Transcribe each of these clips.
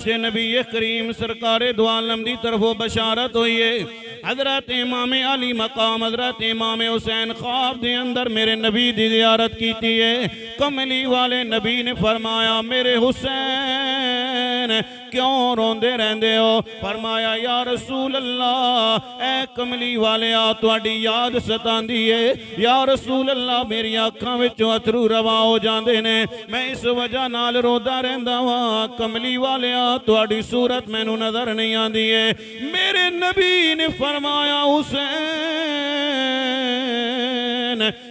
से नबी करीम सरकार दो आलम दी तरफों बशारत हुई है। हजरत इमाम अली मकाम हजरत इमाम हुसैन ख्वाब दे अंदर मेरे नबी दी ज़ियारत की है। कमली वाले नबी ने फरमाया मेरे हुसैन क्यों रोंदे रहंदे हो? फरमाया या रसूल अल्लाह ए कमली वाले आ तुहाडी याद सतांदी है। या रसूल अल्लाह मेरी अखां विचों अथरू रवा हो जांदे ने, मैं इस वजह नाल रोंदा रहंदा वां। कमली वाले आ तुहाडी सूरत मैनू नजर नहीं आंदी है। मेरे नबी ने फरमाया हुसैन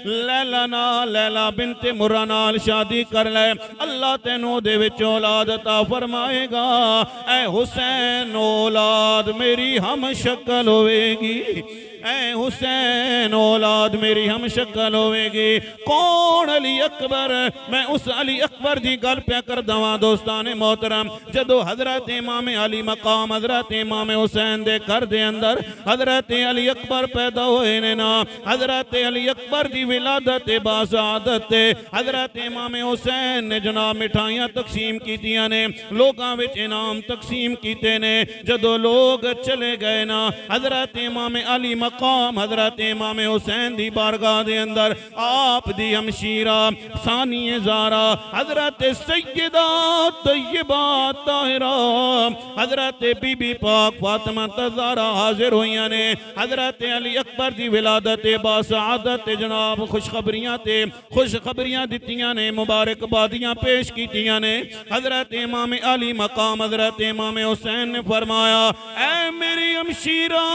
लैला नाल लैला बिनते मुर्रा नाल शादी कर ले, अल्लाह तेनू दे विच औलाद अता फरमाएगा। ऐ हुसैन औलाद मेरी हम शक्ल होवेगी, ऐ हुसैन औलाद मेरी हम शक्ल होवेगी। कौन? अली अकबर। मैं उस अली अकबर की गल प्या कर दवा दोस्ताने मोहतरम। जदों हजरत इमाम अली मकाम हजरत इमाम हुसैन दे घर दे अंदर हजरत अली अकबर पैदा होए ने ना, हजरत अली अकबर की विलादत बासादत हजरत इमाम हुसैन ने जनाब मिठाइयां तकसीम कीतियां ने, लोगों विच इनाम तकसीम कीते ने। जदों लोग चले गए ना, हजरत इमाम अली मकाम हजरत इमाम हुसैन दी बारगाह दे अंदर आप दी हमशीरा सानिए ज़ारा हजरत सैयदा तय्यबा ताहिरा हजरत बीबी पाक फातिमा ज़ारा हाजिर हुई ने। हजरत अली अकबर दी विलादत बासादत जनाब खुशखबरियां दित्तियां ने, मुबारकबादियां पेश कीतियां ने। हजरत इमाम अली मकाम हजरत इमाम हुसैन ने फरमाया ऐ मेरी हमशीरा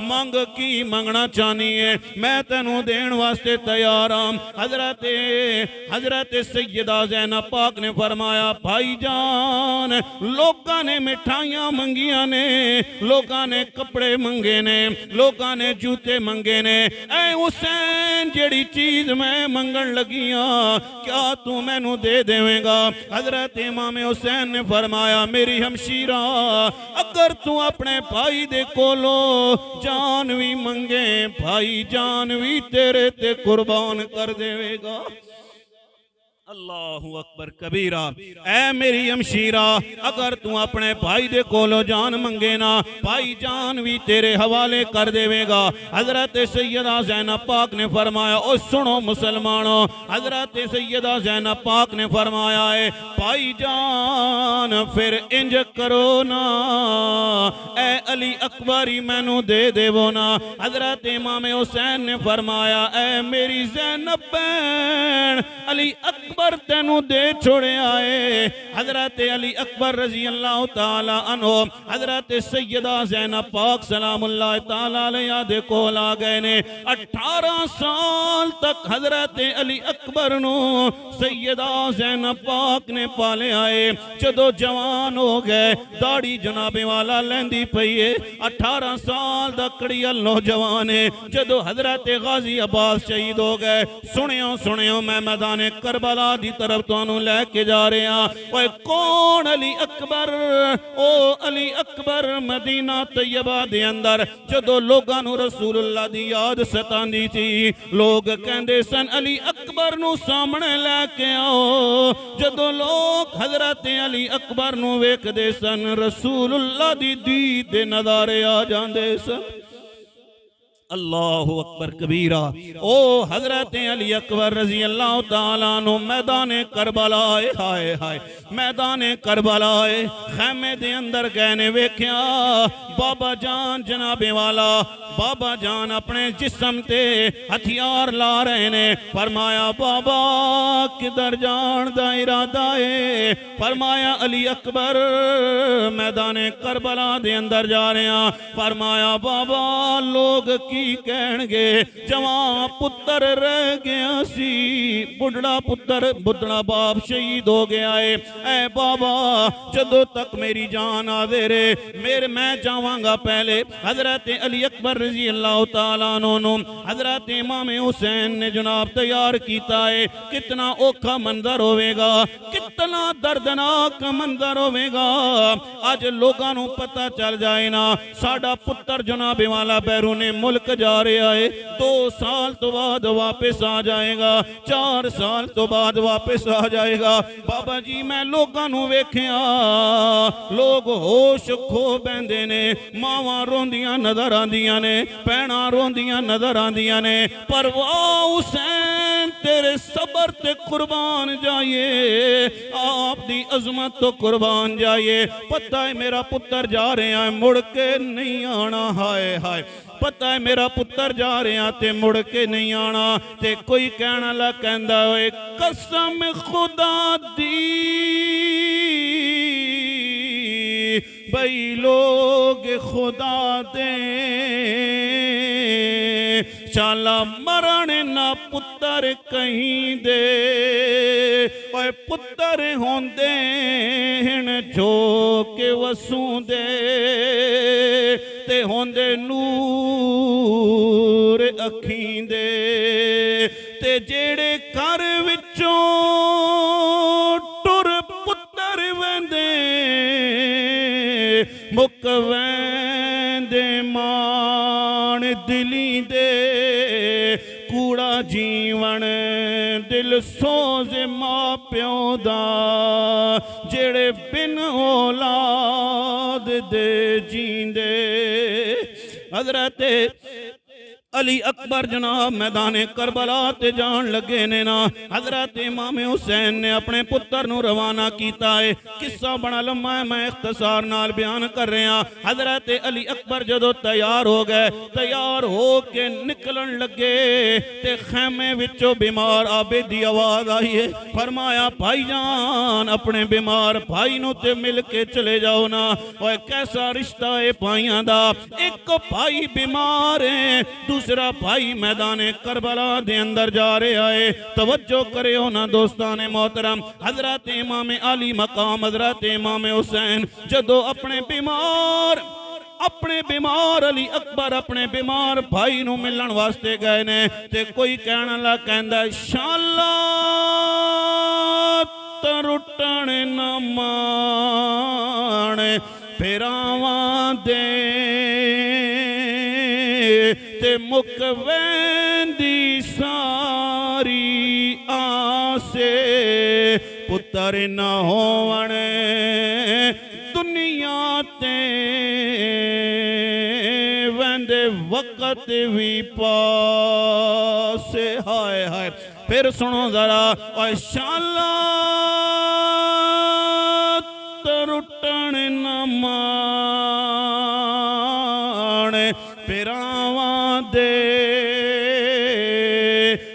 मंग की मंगना चाहनी है, मैं तेनू देन वास्ते तैयार हाँ। हजरत सैयदा ज़ैनब पाक ने फरमाया भाईजान लोगों ने मिठाइयां मंगिया ने, लोगों ने कपड़े मंगे ने, लोगों ने जूते मंगे ने। ऐ हुसैन जेड़ी चीज मैं मंगन लगी हाँ क्या तू मैनू दे देवेगा? हजरत इमाम हुसैन ने फरमाया मेरी हमशीरा अगर तू अपने भाई दे कोलो जान भी मंगे भाई जान भी तेरे ते कुर्बान कर देवेगा। अल्लाहु अकबर कबीरा। ऐ मेरी हमशीरा अगर तू अपने भाई दे कोलो जान मंगे ना भाई जान भी तेरे हवाले कर देवेगा। हजरत सैयदा ज़ैनब पाक ने फरमाया ओ सुनो मुसलमानों, हजरत सैयदा ज़ैनब पाक ने फरमाया है भाई जान फिर इंज करो ना ऐ अली अकबर ही मैनू दे देवो ना। हजरत इमाम हुसैन ने फरमाया ऐ मेरी ज़ैनब बैन अली अकबर तेनू दे छोड़े आए। हजरत अली अकबर रजी अल्लाह ताला अन्हो हजरत सैयदा ज़ैनब पाक सलामुल्लाह ताला अलैहा दे कोल आ गए ने। 18 साल तक हजरत अली अकबर नु सैयदा ज़ैनब पाक ने पाले आए। जदों जवान हो गए दाढ़ी जनाबे वाला लैंदी पई है। 18 साल दा कड़ियल नौजवान है। जदों हजरत गाजी अब्बास शहीद हो गए सुनियो मैं मैदान करबला दी तरफ तुहानू लैके जा रहे हैं। ओए कौन? अली अकबर। ओ अली अकबर मदीना तैयबा दे अंदर जदों लोगां नू रसूलुल्लाह दी याद सतांदी थी लोग कहंदे सन अली अकबर नू सामने लैके आओ। जदों लोग हजरत अली अकबर नू वेखदे सन रसूलुल्लाह दी दीद दे नज़ारे आ जांदे सन। अल्लाहु अकबर कबीरा। ओ हजरत अली अकबर रजी अल्लाह ताला नु मैदान करबला हाय हाय मैदान करबला खैमे दे अंदर गए ने वेख्या बाबा जान जनाबे वाला बाबा जान अपने जिस्म ते हथियार ला रहे ने। फरमाया बाबा किधर जान दा इरादा है? फरमाया अली अकबर मैदान करबला दे अंदर जा रहे हैं। फरमाया बाबा लोग की कहणगे जवान पुत्र रह गया सी बुढ़ड़ा पुत्र बुढ़ड़ा बाप शहीद हो गया है। ऐ बाबा जदों तक मेरी जान आवे रे मैं जावांगा पहले। हजरत अली अकबर रजी अल्लाह ताला अन्हु हजरत इमाम हुसैन ने जनाब तैयार किया है। कितना औखा मंजर होवेगा, कितना दर्दनाक मंजर होवेगा। अज लोगों को पता चल जाए ना साडा पुत्र जनाबे वाला बैरूने मुल्क मुल्क जा रहा है, 2 साल तो बाद वापस आ जाएगा, 4 साल तो बाद वापस आ जाएगा। बाबा जी मैं लोगों नूं वेखिया, लोग होश खो बैंदे ने, मावां रोंदियां नजर आंदियां ने, भैणां रोंदियां नजर आंदियां ने, पर वाह हुसैन तेरे सबर ते कुर्बान जाइए, आप दी अजमत तो कुर्बान जाइए। पता है मेरा पुत्र जा रहा है, मुड़ के नहीं आना, हाय हाय। पता है मेरा पुत्र जा रहा ते मुड़ के नहीं आना। ते कोई कहने वाला कहंदा ओए कसम खुदा दी बई लोग खुदा दे, शाला मरण ना पुत्र कहीं दे, ओए पुत्र होंदे जो के वसूंदे ते होंदे नूर अखीं दे, ते जेड़े घर विचों टुर पुत्र वेंदे मुक वेंदे मान दिली दे, कूड़ा जीवन दिल सोज मां प्यो दा, जेड़े बिन औलाद दे जींदे। हजरत अली अकबर जनाब मैदाने करबला ते जान लगे ने ना, हजरत इमाम हुसैन ने अपने पुत्र नूं रवाना कीता है। किस्सा बड़ा लम्मा है, मैं इख्तिसार नाल बयान कर रहा। हजरत अली अकबर जदों तैयार हो गए, तैयार हो के निकलन लगे ते खैमे विचों बीमार आबे दी आवाज आई है। फरमाया भाईजान अपने बीमार भाई नूं ते मिल के चले जाओ ना। ओए कैसा रिश्ता है भाइयां दा, एक भाई बीमार है, दूसरा भाई मैदाने करबला दे अंदर जा रहा है। तवज्जो करे ना दोस्ताने मोहतरम, हजरत इमाम अली मकाम हजरत इमाम हुसैन जदों अपने बीमार अली अकबर अपने बीमार भाई नूं मिलन वास्ते गए ने, ते कोई कहने ला कहंदा शाला तरुटण न मान फिरावां दे, ते मुक वेंदी सारी आसे, पुत्र न होवण दुनिया ते वेंदे वक्त भी पासे। हाय हाय फिर सुनो जरा, और शाला तरुटण न मान फिरावां दे,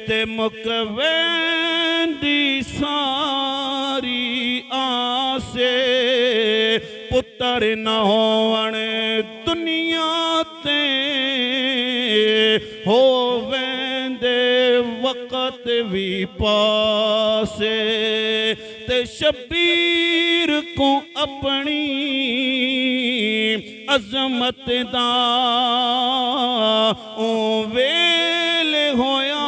ते मुक वेंदी सारी आसे, पुत्र न होवण दुनिया ते हो वेंदे वक्त भी पासे। ते शबीर को अपनी अजमत दा ओ वेले होया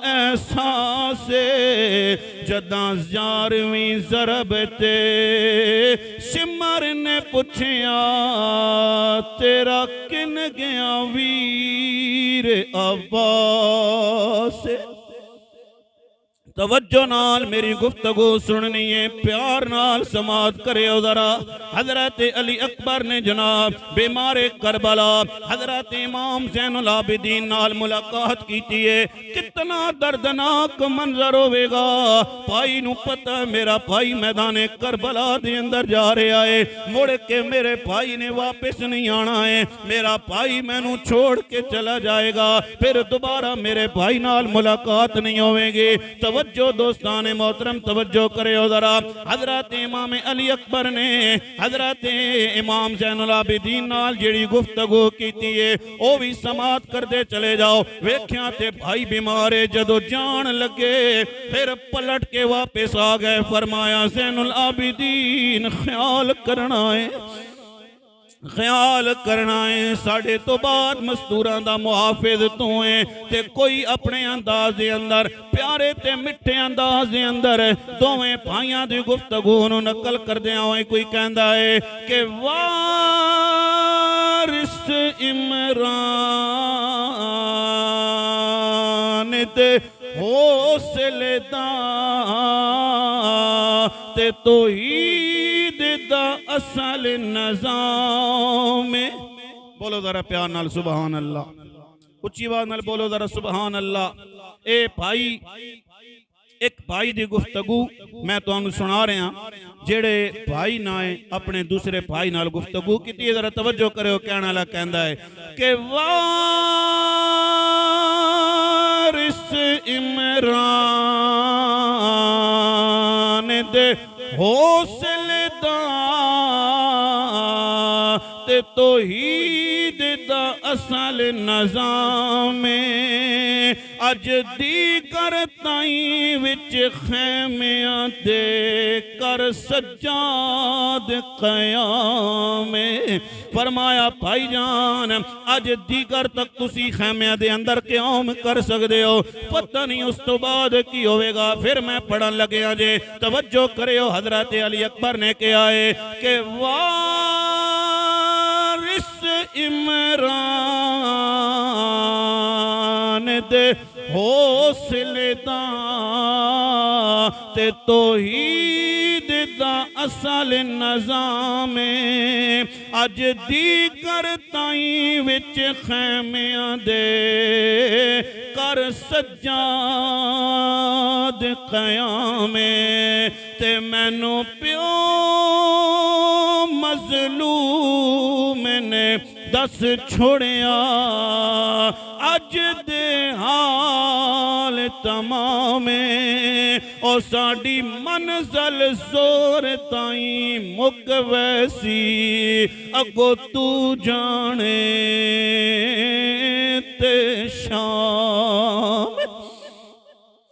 एहसास, जदां 11वीं ज़रब ते शिमर ने पुछया तेरा किन गया वीर अब्बास। तवज्जो नाल मेरी गुफ्तगू सुननी है, प्यार नाल समात करे जरा। हजरत अली अकबर ने जनाब बीमारे करबला हजरत इमाम ज़ैनुल आबिदीन नाल मुलाकात की है। कितना दर्दनाक मंजर होवेगा। भाई नू पता मेरा भाई मैदाने करबला दे अंदर जा रहा है, मुड़ के मेरे भाई ने वापस नहीं आना है, मेरा भाई मैनू छोड़ के चला जाएगा, फिर दोबारा मेरे भाई नाल मुलाकात नहीं होवेगी। तवज्जो दोस्ताने मोहतरम तवज्जो करे जरा। हजरत इमाम अली अकबर ने हजरत इमाम ज़ैनुल आबिदीन नाल जेड़ी गुफ्तगू कीती है वो भी समात करते चले जाओ। वेख्या ते भाई बीमार है, जदों जान लगे फिर पलट के वापस आ गए। फरमाया ज़ैनुल आबिदीन ख्याल करना है, ख्याल करना है, साढ़े तो बाद मजदूरां दा मुहाफिज तू है, ते कोई अपने अंदाज दे अंदर प्यारे ते मिठे अंदाज दे अंदर दोवें भाइयां दी गुफ्तगू नूं नकल करदे होए कोई कहंदा है कि वारिस इमरान ते हौसले दा ते तौहीद दा असल निज़ाम। बोलो जरा प्यार नाल सुभान अल्लाह, उच्ची आवाज़ नाल बोलो जरा सुभान अल्लाह। ए भाई, एक भाई दी गुफ्तगू मैं तुहानू सुना रहा, जेड़े भाई नाए अपने दूसरे भाई नाल गुफ्तगू की। जरा तवज्जो करो, कहने वाला कहंदा है कि वारिस इमरान दे हौसले दा ते तौहीद दा असल निज़ाम। अज दीगर ताई विच खैमियां दे कर सज्जाद क़याम। फरमाया भाईजान अज दीगर तक तुसी खैमियां दे अंदर क़याम कर सकदे हो, पता नहीं उस तो बाद की होवेगा। फिर मैं पढ़न लग्या जे, तवज्जो करियो। हज़रत अली अकबर ने कहा है कि वारिस इमरान दे हौसले दा ते तौहीद दा असल निज़ाम। अज दीगर ताई विच खैमियां दे कर सज्जाद क़याम। ते मैनू प्यो मज़लूम ने दस छोड़िया अज दे हाल तमाम। ओ साडी मंज़ल जोर ताई मुक वैसी अगो तू जाने ते शाम।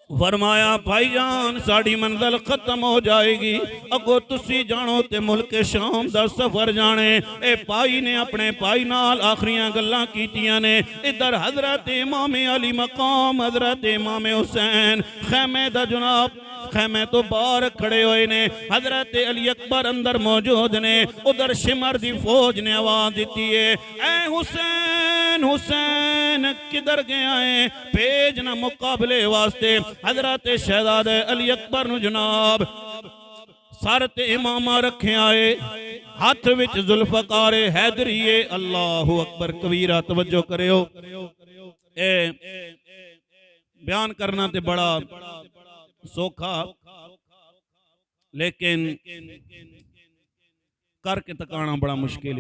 फरमाया भाईजान साड़ी मंजिल खत्म हो जाएगी, अगो तुसी जानो ते मुल्क शाम दा सफर जाने। ए भाई ने अपने भाई नाल आखिरियां गल्लां कीतियां ने। इधर हजरत इमाम अली मकाम हजरत इमाम हुसैन खैमे दा जनाब खैमे तो बाहर खड़े हुए ने। हजरत अली अकबर अंदर मौजूद ने। उधर शिमर दी फौज ने आवाज दी है, ऐ हुसैन हुसैन किधर गया है, भेजना मुकाबले वास्ते। हजरत शहजादे अली अकबर नु जनाब सर ते इमामा रखे आए, हाथ विच जुल्फकार हैदरी है। अल्लाहु अकबर कबीरा। तवज्जो करियो, ए बयान करना ते बड़ा सौखा, लेकिन करके तकाना बड़ा मुश्किल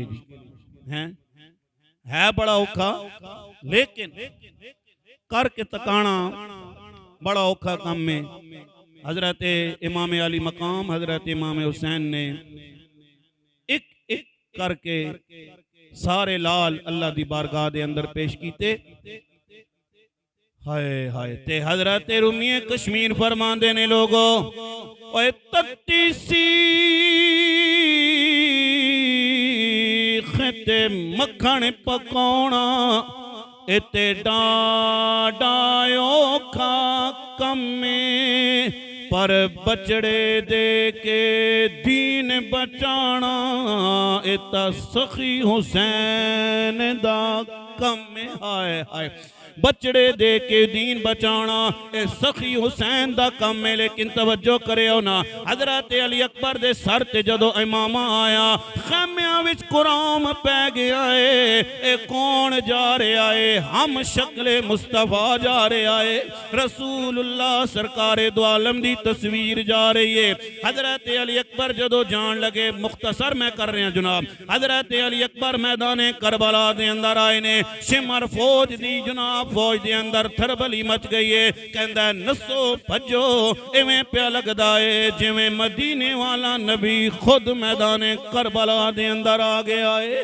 है बड़ा औखा, लेकिन करके तकाना बड़ा औखा काम में। हजरत इमाम अली मकाम हजरत इमाम हुसैन ने एक एक करके सारे लाल अल्लाह दी बारगाह दे अंदर पेश कीते। हाय हाय ते हजरत रूमिये कश्मीर फरमांदे ने लोगो, ओए तत्ती सीख ते मक्खन पकाउणा इते डायो खा कमे, पर बचड़े दे के दीन बचाना इता सखी हुसैन दा कम। हाय हाय बचड़े दे के दीन बचाना ए सखी हुसैन दा कम है। लेकिन तवज्जो करियो ना, हजरत अली अकबर दे सर ते जदों इमामा आया, खैमियां विच कुरान पै गया है। ए कौन जा रहा है? हम शक्ले मुस्तफा जा रहा है, रसूलुल्लाह सरकारे दो आलम दी तस्वीर जा रही है। हजरत अली अकबर जदों जान लगे, मुख्तसर मैं कर रहा जनाब, हजरत अली अकबर मैदान करबला दे अंदर आए ने। शिमर फौज दी जनाब फौज दे अंदर थरबली मच गई है। कहंदा नसो भजो, इवें प्या लगदा है जिवें मदीने वाला नबी खुद मैदान करबला दे अंदर आ गया है,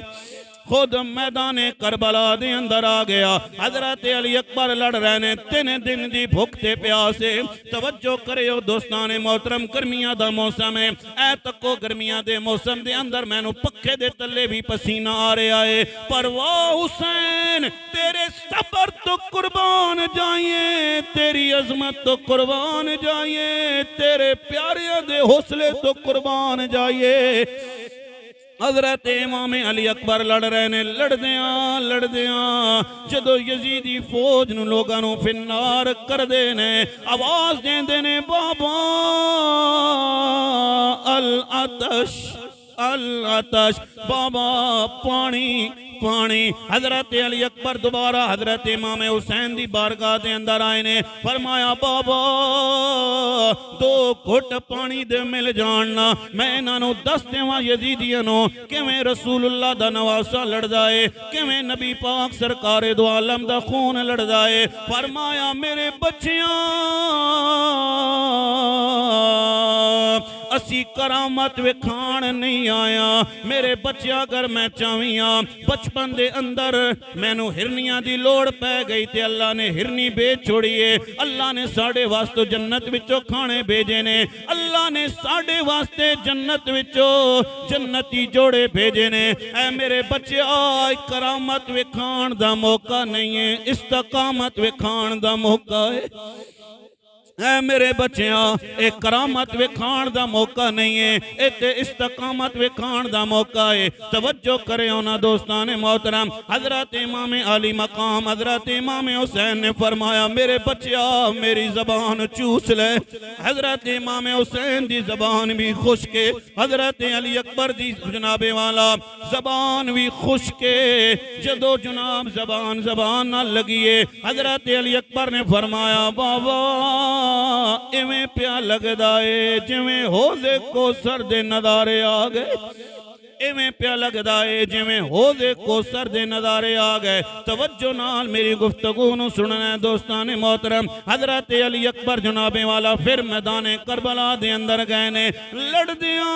खुद मैदान करबला दे अंदर आ गया। हजरत अली अकबर लड़ रहे ने 3 दिन दी भुख ते प्यासे। तवज्जो करियो दोस्ताने मोहतरम, गर्मियां दा मौसम है। ऐ तको गर्मियां दे मौसम दे अंदर मैनू पक्खे दे तले भी पसीना आ रहा है। पर वाह हुसैन तेरे सबर तो कुर्बान जाइए, तेरी अजमत तो कुर्बान जाइए, तेरे प्यारियां दे हौसले तो कुर्बान जाइए। हज़रत इमाम अली अकबर लड़ रहे ने, लड़दियां जदों यजीदी फौज नूं लोगां नूं फिन्नार करदे ने, आवाज़ देंदे ने बाबा अल अतश अल अतश, बाबा पानी पानी। हजरत अली अकबर दोबारा हजरत इमाम हुसैन दी बारगाह दे अंदर आए ने, फरमाया बाबा दो घुट पानी दे मिल जानना, मैं इन्हां दस देवां यजीदियां नूं किवें रसूलुल्लाह दा नवासा लड़दा है, किवें नबी पाक सरकारे दो आलम दा खून लड़दा है। फरमाया मेरे बच्चियां असी करामत विखाण नहीं आया, मेरे बच्चे अगर मैं चाहविया बचपन दे अंदर मैनू हिरनियां दी लोड़ पै गई ते अल्लाह ने हिरनी बेच छोड़ी है, अल्लाह ने साढ़े वास्ते जन्नत विचों खाने भेजे ने, अल्लाह ने साढ़े वास्ते जन्नत विचों जन्नती जोड़े भेजे ने। ऐ मेरे बच्चे करामत विखाण दा मौका नहीं है, इस्तकामत विखाण दा मौका है। ऐ मेरे बच्चियां एक करामत विखाण दा मौका नहीं है, इत्ते इस्तकामत विखाण दा मौका है। तवज्जो करे उन्हां दोस्तां ने मोहतरम, हजरत इमाम अली मकाम हजरत इमाम हुसैन ने फरमाया मेरे बच्चिया मेरी जबान चूस ले। हजरत इमाम हुसैन दी जबान भी खुश्क, हजरत अली अकबर दी जनाबे वाला जबान भी खुश्क। जदों जनाब जबान ना लगी है, हजरत अली अकबर ने फरमाया बाबा इवें प्या लगदा है जिवें होज़े कौसर दे नज़ारे आ गए, इवें प्या लगदा है जिवें होज़े कौसर दे नज़ारे आ गए। तवज्जो नाल मेरी गुफ्तगू नूं सुनना दोस्तां ने मोहतरम, हजरत अली अकबर जनाबे वाला फिर मैदान करबला दे अंदर गए ने, लड़दियां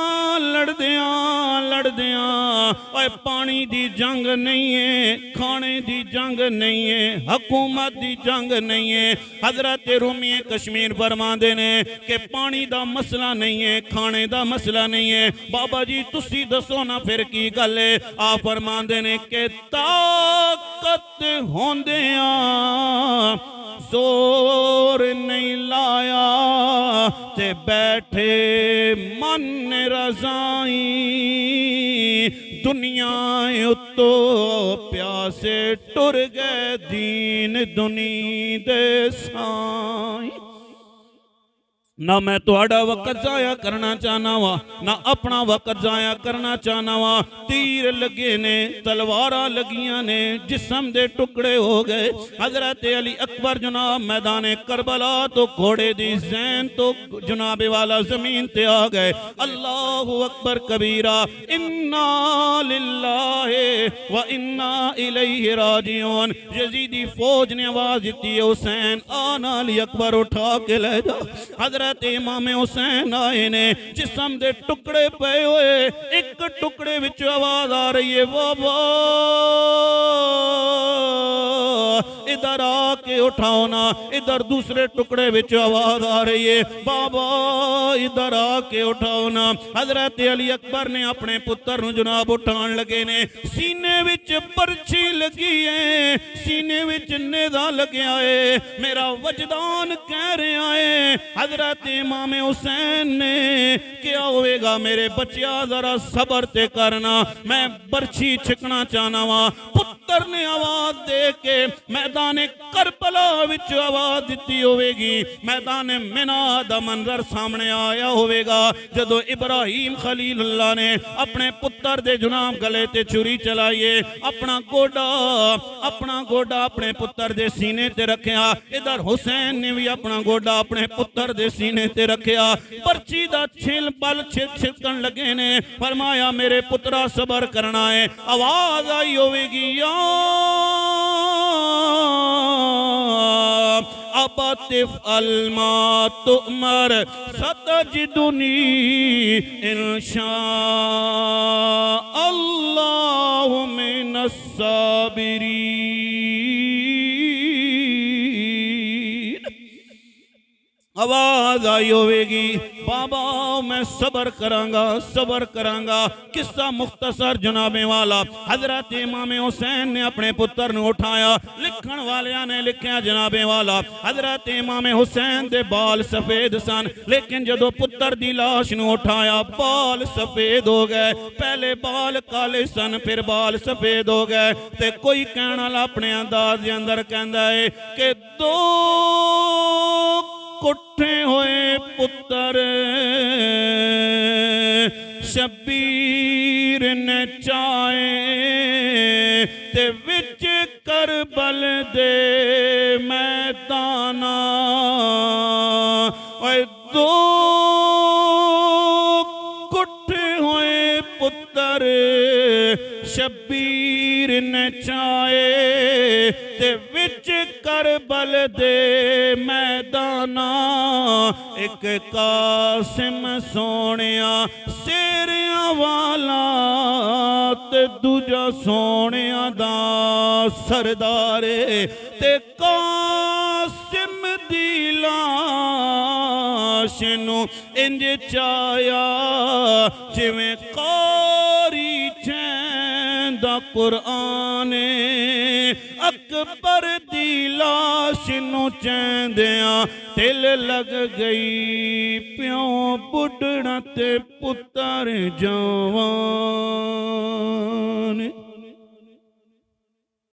ओए पानी दी जंग नहीं है, खाने दी जंग नहीं है, हुकूमत दी जंग नहीं है। हजरत रूमी कश्मीर फरमांदे ने कि पानी दा मसला नहीं है, खाने दा मसला नहीं है, बाबा जी तुसी दसो ना फिर की गल है। आ फरमांदे ने कि ताकत होंदियां जोर नहीं लाया ते बैठे मन रज़ाई, दुनिया उतो प्यासे टुर गए दीन दुनी दे साई। ना मैं तुहाडा वक्त जाया करना चाहना वा, ना अपना वक्त जाया करना चाहना वा। तीर लगे ने, तलवारा लगियां ने, जिस्म दे टुकड़े हो गए। हजरत अली अकबर जनाब मैदान करबला तो घोड़े दी जैन तो जनाबे वाला जमीन ते आ गए। अल्लाहु अकबर कबीरा, इन्ना लिल्लाहि व इन्ना इलैहि राजिऊन। यजीदी फौज ने आवाज दी हुसैन आना अली अकबर उठा के ले जा। हजरत इमाम हुसैन आए ने, जिस्म दे टुकड़े पे हुए, एक टुकड़े विच आवाज आ रही है बाबा इधर आके उठाओ ना, इधर दूसरे टुकड़े विच आवाज आ रही है बाबा इधर आके उठाओ ना। हजरत अली अकबर ने अपने पुत्र नूं जनाब उठान लगे ने, सीने विच परछी लगी है, सीने विच नेज़ा लग्या है, मेरा वजदान कह रहा है हजरत इमाम हुसैन ने क्या होएगा मेरे बच्चिया जरा सबर ते करना, मैं बर्छी छिकना चाहना वा। पुत्र ने आवाज दे के मैदान करबला विच आवाज दी होवेगी, मैदान मिना दा मंजर सामने आया होवेगा जदों इब्राहिम खलीलुल्लाह ने अपने पुत्र दे जुनाब गले ते छुरी चलाइए, अपना गोडा अपने पुत्र दे सीने ते रखिया। इधर हुसैन ने भी अपना गोडा अपने पुत्र दे सीने ते रखिया। पर्ची दा छिल पल छिलकन लगे ने, फरमाया मेरे पुत्रा सबर करना है। आवाज आई होवेगी या अबतिफ अलमा तुमर सतजिदुनी इंशा अल्लाहु मिनस साबिरीन। आवाज आई होगी बाबा मैं सबर करांगा। किस्सा मुख्तसर जनाबे वाला, हजरत इमाम हुसैन ने अपने पुत्र नूं उठाया। लिखण वालियां ने लिखिया जनाबे वाला हजरत इमाम हुसैन दे बाल सफेद सन, लेकिन जदों पुत्र दी लाश नूं उठाया बाल सफेद हो गए। पहले बाल काले सन, फिर बाल सफेद हो गए। ते कोई कहण वाला अपने अंदाज दे अंदर कहंदा है कि दो कुट्ठे होए पुत्र शबीर ने चाहे, ते विच करबल दे मैदाना। दो कुट्ठे होए पुत्र शबीर ने चाहे, ते विच करबल दे मैदाना। एक कासिम सोनिया सेरिया वाला, ते दूजा सोनिया दा सरदारे। ते कासिम दी लाश नूं इंज चाया जिवें कारी चैंदा कुरान। अकबर दी लाश नूं चैंदियां तिल लग गई, प्यों बुढ़ड़ा ते पुत्र जवान।